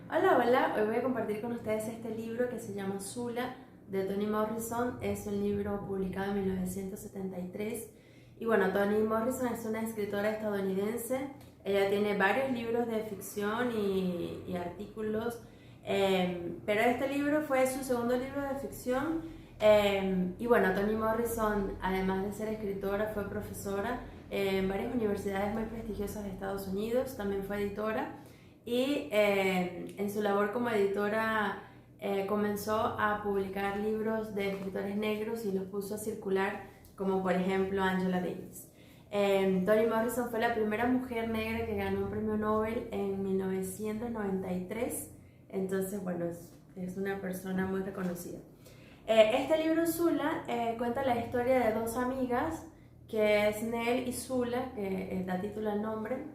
Hola, hola, hoy voy a compartir con ustedes este libro que se llama Zula de Toni Morrison. Es un libro publicado en 1973 y bueno, Toni Morrison es una escritora estadounidense. Ella tiene varios libros de ficción y artículos, pero este libro fue su segundo libro de ficción. Y bueno, Toni Morrison, además de ser escritora, fue profesora en varias universidades muy prestigiosas de Estados Unidos. También fue editora y en su labor como editora comenzó a publicar libros de escritores negros y los puso a circular, como por ejemplo Angela Davis. Toni Morrison fue la primera mujer negra que ganó un premio Nobel en 1993, entonces bueno, es una persona muy reconocida. Este libro Zula cuenta la historia de dos amigas, que es Nell y Zula, que da título al nombre.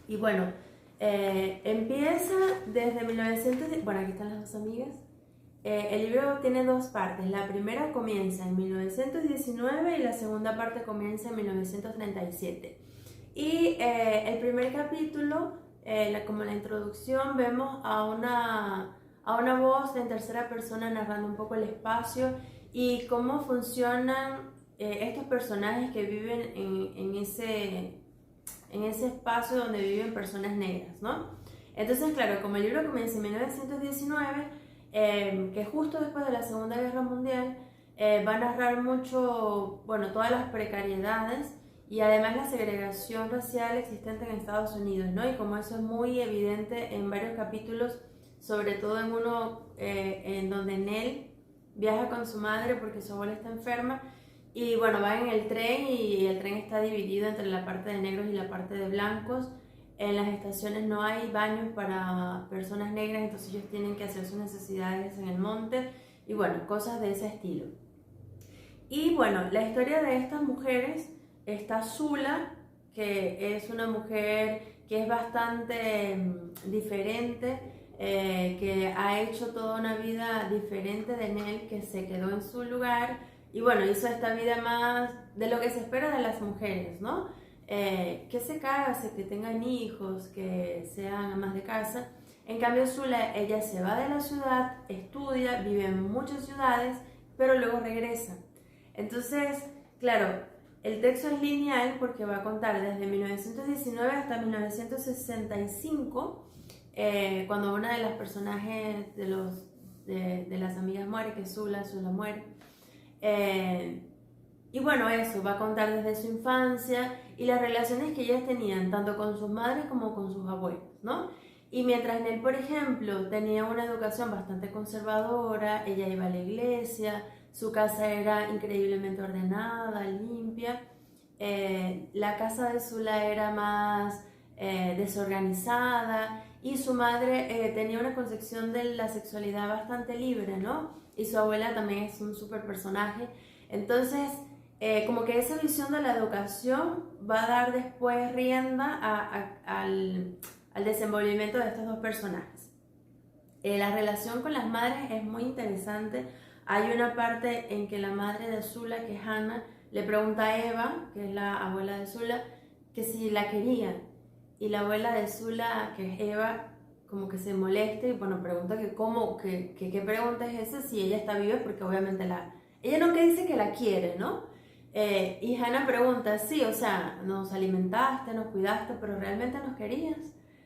Y bueno, empieza desde 1900, bueno, aquí están las dos amigas. El libro tiene dos partes. La primera comienza en 1919 y la segunda parte comienza en 1937. Y el primer capítulo, como la introducción, vemos a una voz en tercera persona narrando un poco el espacio y cómo funcionan estos personajes que viven en ese espacio donde viven personas negras, ¿no? Entonces, claro, como el libro comienza en 1919, que justo después de la Segunda Guerra Mundial, va a narrar mucho, bueno, todas las precariedades y además la segregación racial existente en Estados Unidos, ¿no? Y como eso es muy evidente en varios capítulos, sobre todo en uno en donde Nell viaja con su madre porque su abuela está enferma. Y bueno, van en el tren y el tren está dividido entre la parte de negros y la parte de blancos. En las estaciones no hay baños para personas negras, entonces ellos tienen que hacer sus necesidades en el monte y bueno, cosas de ese estilo. Y bueno, la historia de estas mujeres está Zula, que es una mujer que es bastante diferente, que ha hecho toda una vida diferente de Nell, que se quedó en su lugar y bueno, hizo esta vida más de lo que se espera de las mujeres, ¿no? Que se case, que tengan hijos, que sean amas de casa. En cambio, Zula, ella se va de la ciudad, estudia, vive en muchas ciudades, pero luego regresa. Entonces, claro, el texto es lineal porque va a contar desde 1919 hasta 1965, cuando una de las personajes de las amigas muere, que es Zula muere. Y bueno, eso va a contar desde su infancia y las relaciones que ellas tenían, tanto con sus madres como con sus abuelos, ¿no? Y mientras Nell, por ejemplo, tenía una educación bastante conservadora, ella iba a la iglesia, su casa era increíblemente ordenada, limpia, la casa de Zula era más desorganizada y su madre tenía una concepción de la sexualidad bastante libre, ¿no? Y su abuela también es un súper personaje. Entonces, como que esa visión de la educación va a dar después rienda al desenvolvimiento de estos dos personajes. La relación con las madres es muy interesante. Hay una parte en que la madre de Zula, que es Hannah, le pregunta a Eva, que es la abuela de Zula, que si la quería. Y la abuela de Zula, que es Eva, como que se molesta y bueno, pregunta que cómo, qué pregunta es esa si ella está viva, porque obviamente ella nunca dice que la quiere, ¿no? Y Hannah pregunta, sí, o sea, nos alimentaste, nos cuidaste, pero realmente nos querías.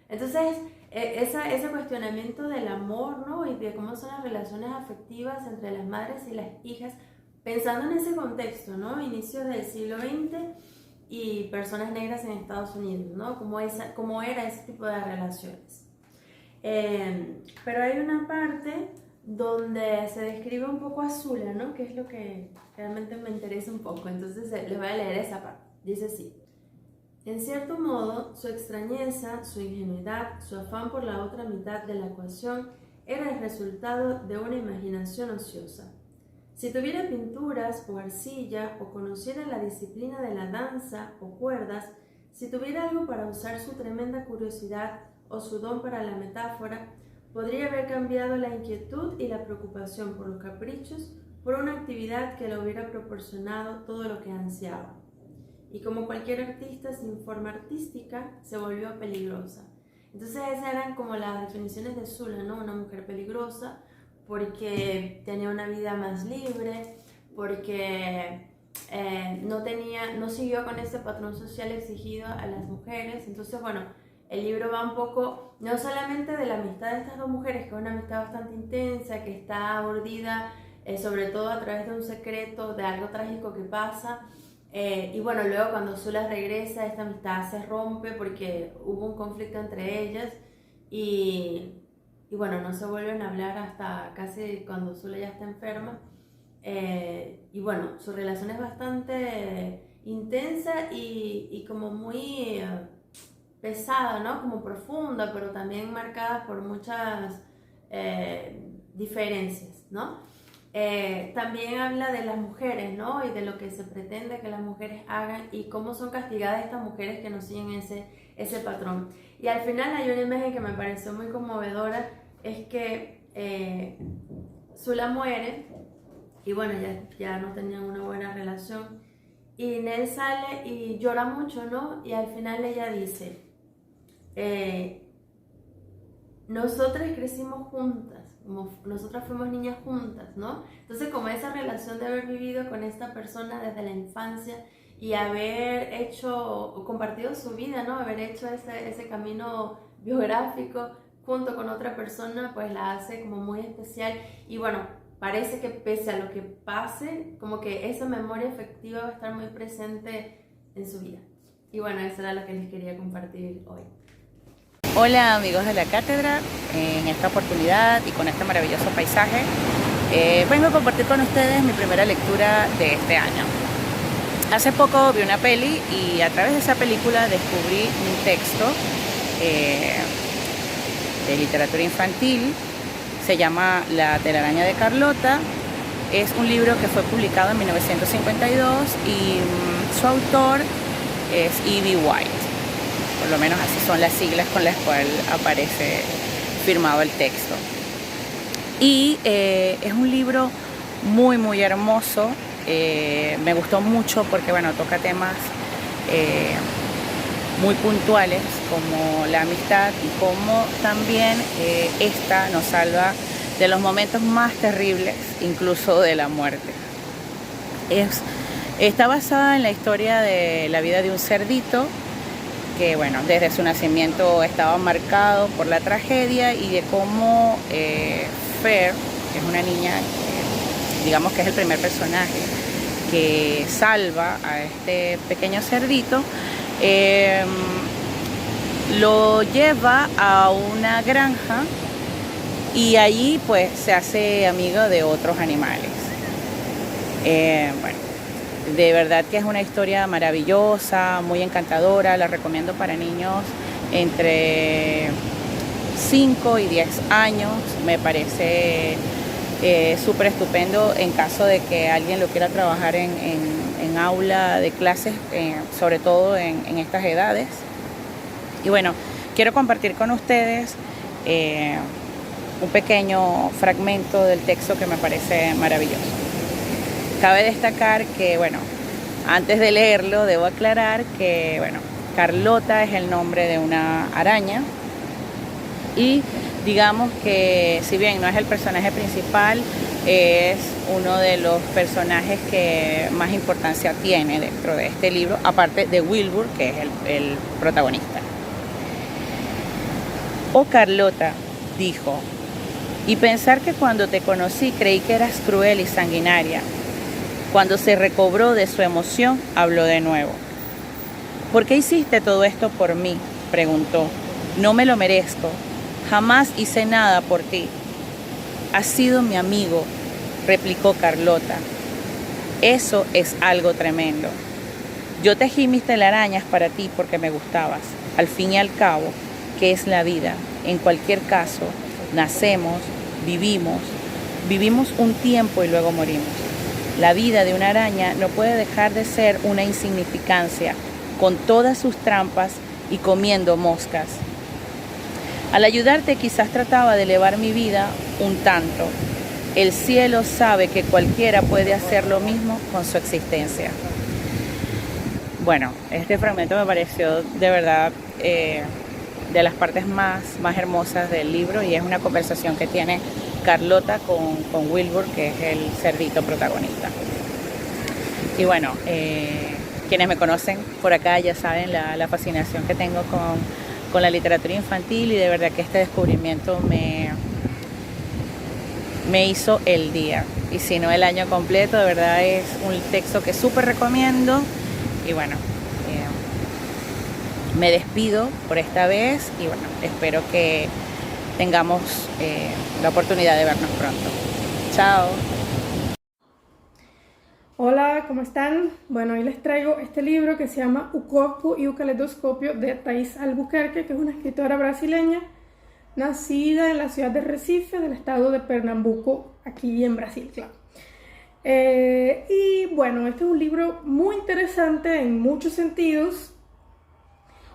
Entonces, ese cuestionamiento del amor, ¿no? Y de cómo son las relaciones afectivas entre las madres y las hijas, pensando en ese contexto, ¿no? Inicios del siglo XX y personas negras en Estados Unidos, ¿no? Cómo era ese tipo de relaciones. Pero hay una parte donde se describe un poco a Zula, ¿no? Que es lo que realmente me interesa un poco. Entonces les voy a leer esa parte. Dice así: en cierto modo, su extrañeza, su ingenuidad, su afán por la otra mitad de la ecuación era el resultado de una imaginación ociosa. Si tuviera pinturas o arcilla, o conociera la disciplina de la danza o cuerdas, si tuviera algo para usar su tremenda curiosidad o su don para la metáfora, podría haber cambiado la inquietud y la preocupación por los caprichos por una actividad que le hubiera proporcionado todo lo que ansiaba. Y como cualquier artista sin forma artística, se volvió peligrosa. Entonces esas eran como las definiciones de Zula, ¿no? Una mujer peligrosa porque tenía una vida más libre, porque no siguió con ese patrón social exigido a las mujeres. Entonces, bueno, el libro va un poco, no solamente de la amistad de estas dos mujeres, que es una amistad bastante intensa, que está urdida sobre todo a través de un secreto, de algo trágico que pasa. Y bueno, luego cuando Zula regresa, esta amistad se rompe porque hubo un conflicto entre ellas y bueno, no se vuelven a hablar hasta casi cuando Zula ya está enferma. Y bueno, su relación es bastante intensa y como muy pesada, ¿no? Como profunda, pero también marcada por muchas diferencias, ¿no? También habla de las mujeres, ¿no? Y de lo que se pretende que las mujeres hagan y cómo son castigadas estas mujeres que no siguen ese patrón. Y al final hay una imagen que me pareció muy conmovedora, es que Zula muere y bueno, ya no tenían una buena relación y Nell sale y llora mucho, ¿no? Y al final ella dice, nosotras crecimos juntas, nosotras fuimos niñas juntas, ¿no? Entonces como esa relación de haber vivido con esta persona desde la infancia y haber compartido su vida, ¿no? Haber hecho ese camino biográfico junto con otra persona, pues la hace como muy especial. Y bueno, parece que pese a lo que pase, como que esa memoria afectiva va a estar muy presente en su vida. Y bueno, eso era lo que les quería compartir hoy. Hola amigos de la cátedra, en esta oportunidad y con este maravilloso paisaje vengo a compartir con ustedes mi primera lectura de este año. Hace poco vi una peli y a través de esa película descubrí un texto de literatura infantil, se llama La telaraña de Carlota. Es un libro que fue publicado en 1952 y su autor es E.B. White. Por lo menos así son las siglas con las cuales aparece firmado el texto. Y es un libro muy muy hermoso, me gustó mucho porque bueno, toca temas muy puntuales como la amistad y cómo también esta nos salva de los momentos más terribles, incluso de la muerte. Está basada en la historia de la vida de un cerdito que bueno, desde su nacimiento estaba marcado por la tragedia y de cómo Fer, que es una niña, digamos que es el primer personaje que salva a este pequeño cerdito, lo lleva a una granja y allí pues se hace amigo de otros animales. Bueno, de verdad que es una historia maravillosa, muy encantadora, la recomiendo para niños entre 5 y 10 años, me parece súper estupendo en caso de que alguien lo quiera trabajar en aula de clases, sobre todo en estas edades. Y bueno, quiero compartir con ustedes un pequeño fragmento del texto que me parece maravilloso. Cabe destacar que, bueno, antes de leerlo debo aclarar que, bueno, Carlota es el nombre de una araña y digamos que si bien no es el personaje principal, es uno de los personajes que más importancia tiene dentro de este libro, aparte de Wilbur, que es el protagonista. Oh Carlota, dijo, y pensar que cuando te conocí creí que eras cruel y sanguinaria. Cuando se recobró de su emoción, habló de nuevo. ¿Por qué hiciste todo esto por mí?, preguntó. No me lo merezco. Jamás hice nada por ti. Has sido mi amigo, replicó Carlota. Eso es algo tremendo. Yo tejí mis telarañas para ti porque me gustabas. Al fin y al cabo, ¿qué es la vida? En cualquier caso, nacemos, vivimos un tiempo y luego morimos. La vida de una araña no puede dejar de ser una insignificancia, con todas sus trampas y comiendo moscas. Al ayudarte quizás trataba de elevar mi vida un tanto. El cielo sabe que cualquiera puede hacer lo mismo con su existencia. Bueno, este fragmento me pareció de verdad de las partes más hermosas del libro, y es una conversación que tiene Carlota con Wilbur, que es el cerdito protagonista. Y bueno, quienes me conocen por acá ya saben la fascinación que tengo con la literatura infantil, y de verdad que este descubrimiento me hizo el día, y si no el año completo. De verdad es un texto que súper recomiendo. Y bueno, me despido por esta vez, y bueno, espero que tengamos la oportunidad de vernos pronto. Chao. Hola, ¿cómo están? Bueno, hoy les traigo este libro que se llama O Corpo e o Caleidoscópio, de Thais Albuquerque, que es una escritora brasileña nacida en la ciudad de Recife, del estado de Pernambuco, aquí en Brasil, claro. Y bueno, este es un libro muy interesante en muchos sentidos.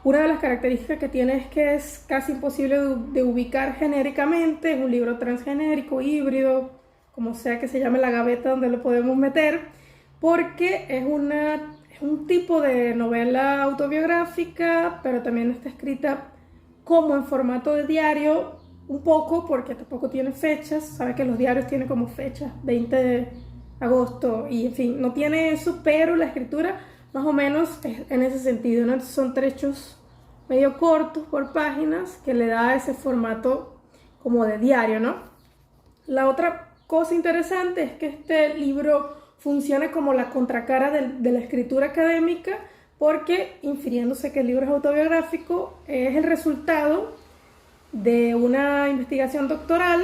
Una de las características que tiene es que es casi imposible de ubicar genéricamente. Es un libro transgenérico, híbrido, como sea que se llame la gaveta donde lo podemos meter, porque es un tipo de novela autobiográfica, pero también está escrita como en formato de diario, un poco, porque tampoco tiene fechas. Sabes que los diarios tienen como fechas, 20 de agosto, y en fin, no tiene eso, pero la escritura más o menos es en ese sentido, ¿no? Son trechos medio cortos por páginas que le da ese formato como de diario, ¿no? La otra cosa interesante es que este libro funciona como la contracara de la escritura académica, porque, infiriéndose que el libro es autobiográfico, es el resultado de una investigación doctoral,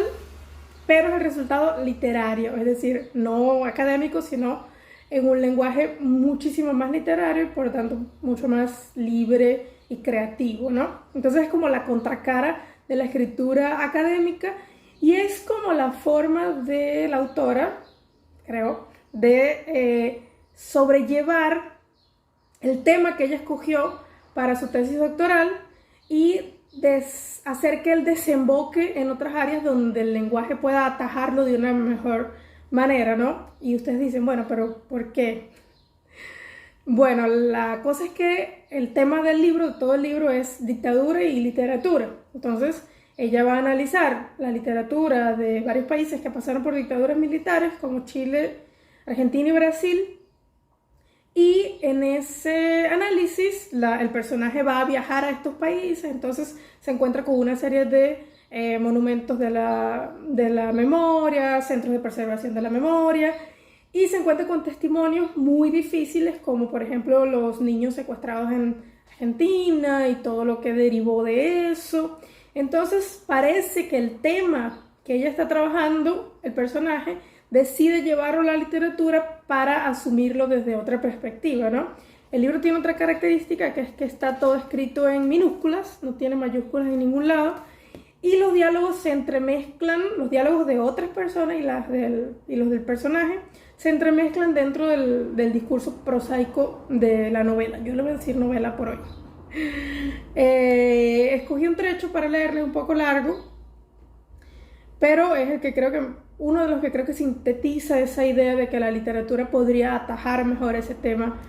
pero es el resultado literario, es decir, no académico, sino en un lenguaje muchísimo más literario y por lo tanto mucho más libre y creativo, ¿no? Entonces es como la contracara de la escritura académica, y es como la forma de la autora, creo, de sobrellevar el tema que ella escogió para su tesis doctoral y hacer que él desemboque en otras áreas donde el lenguaje pueda atajarlo de una mejor manera, ¿no? Y ustedes dicen, bueno, pero ¿por qué? Bueno, la cosa es que el tema del libro, todo el libro, es dictadura y literatura. Entonces, ella va a analizar la literatura de varios países que pasaron por dictaduras militares, como Chile, Argentina y Brasil. Y en ese análisis, el personaje va a viajar a estos países, entonces se encuentra con una serie de monumentos de la memoria, centros de preservación de la memoria, y se encuentra con testimonios muy difíciles, como por ejemplo los niños secuestrados en Argentina y todo lo que derivó de eso. Entonces parece que el tema que ella está trabajando, el personaje, decide llevarlo a la literatura para asumirlo desde otra perspectiva, ¿no? El libro tiene otra característica, que es que está todo escrito en minúsculas, no tiene mayúsculas en ningún lado, y los diálogos se entremezclan, los diálogos de otras personas y los del personaje se entremezclan dentro del discurso prosaico de la novela. Yo le voy a decir novela por hoy. Escogí un trecho para leerle, un poco largo, pero es uno de los que creo que sintetiza esa idea de que la literatura podría atajar mejor ese tema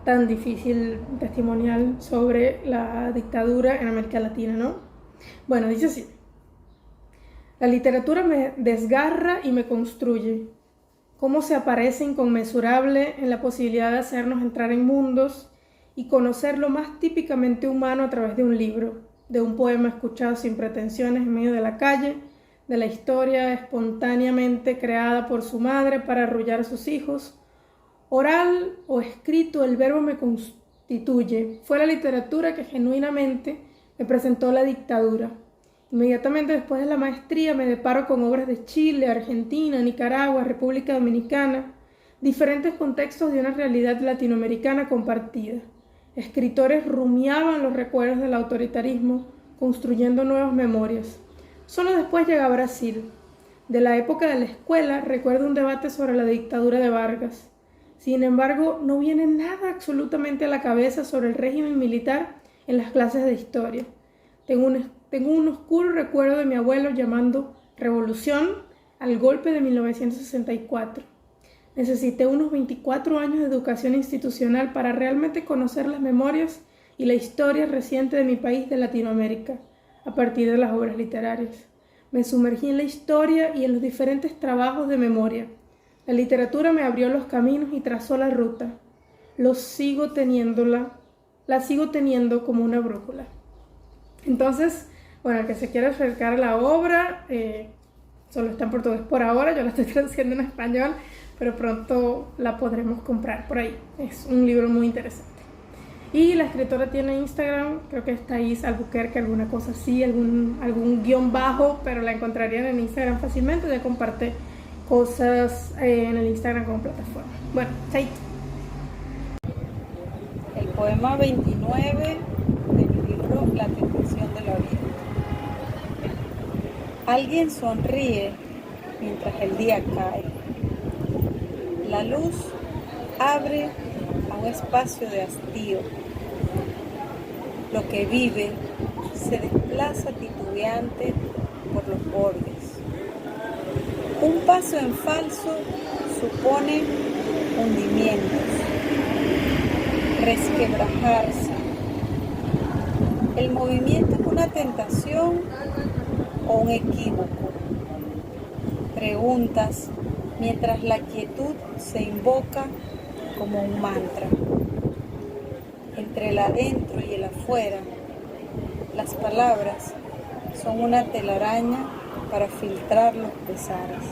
tan difícil, testimonial, sobre la dictadura en América Latina, ¿no? Bueno, dice así: la literatura me desgarra y me construye. Cómo se aparece inconmensurable en la posibilidad de hacernos entrar en mundos y conocer lo más típicamente humano a través de un libro, de un poema escuchado sin pretensiones en medio de la calle, de la historia espontáneamente creada por su madre para arrullar a sus hijos. Oral o escrito, el verbo me constituye. Fue la literatura que genuinamente me presentó la dictadura. Inmediatamente después de la maestría me deparo con obras de Chile, Argentina, Nicaragua, República Dominicana, diferentes contextos de una realidad latinoamericana compartida. Escritores rumiaban los recuerdos del autoritarismo, construyendo nuevas memorias. Solo después llega a Brasil. De la época de la escuela recuerdo un debate sobre la dictadura de Vargas. Sin embargo, no viene nada absolutamente a la cabeza sobre el régimen militar en las clases de historia. Tengo un oscuro recuerdo de mi abuelo llamando revolución al golpe de 1964. Necesité unos 24 años de educación institucional para realmente conocer las memorias y la historia reciente de mi país, de Latinoamérica, a partir de las obras literarias. Me sumergí en la historia y en los diferentes trabajos de memoria. La literatura me abrió los caminos y trazó la ruta. La sigo teniendo como una brújula. Entonces, bueno, el que se quiera acercar a la obra, solo está en portugués por ahora, yo la estoy traduciendo en español, pero pronto la podremos comprar por ahí. Es un libro muy interesante. Y la escritora tiene Instagram, creo que es Thais Albuquerque, alguna cosa así, algún guión bajo, pero la encontrarían en Instagram fácilmente. Ya comparte cosas en el Instagram como plataforma. Bueno, chaito. El poema 29 de mi libro La tentación de la vida. Alguien sonríe mientras el día cae. La luz abre a un espacio de hastío. Lo que vive se desplaza titubeante por los bordes. Un paso en falso supone hundimientos, resquebrajarse. El movimiento es una tentación o un equívoco. Preguntas mientras la quietud se invoca como un mantra. Entre el adentro y el afuera, las palabras son una telaraña para filtrar los pesares.